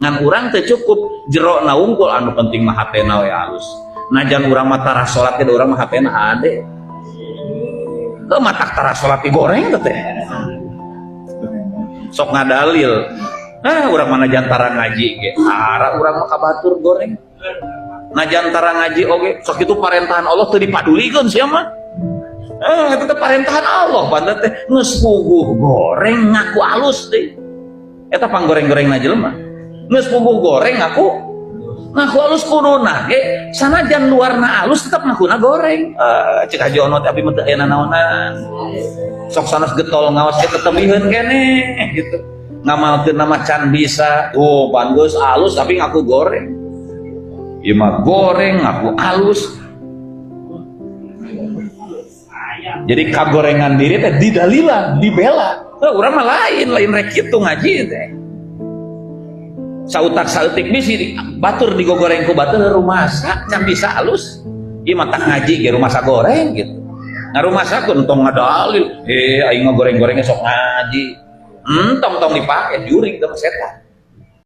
ngan urang teu cukup jero na unggul anu penting mah hatena we halus. Najan urang mah tara salat teh urang mah hatena ade. Teu matak tara salat digoreng teh. Sok ngadalil. Urang mah najan tara ngaji ge, ara urang mah kabatur goreng. Najan tara ngaji oge, sok itu parentahan Allah teu dipadulikeun sia mah. Itu teh parentahan Allah, pantet teh geus puguh goreng ngaku alus teh. Eta panggoreng-gorengna jelema. Geus puguh goreng ngaku halus kuduna ge, sanajan luarna halus tetep ngakuna goreng. Cek haji ono teh abi mah teu aya nanaonan. Sok sanes getol ngaos ge tetep biheun keneh gitu. Ngamalkeun nama can bisa. Pan geus halus tapi ngaku goreng. Ieu mah goreng ngaku halus. Jadi kagorengan diri teh didalilan, dibela. Urang mah lain rek kitu ngaji teh. Sautak sautik bisi batur digogoreng ku batur rumasa can bisa halus. Ieu mah tak ngaji ge rumasa goreng gitu. Ngarumasakeun tong ngadalil, aing ngagoreng-gorengnya sok ngaji. Tong dipake jurig teh setan.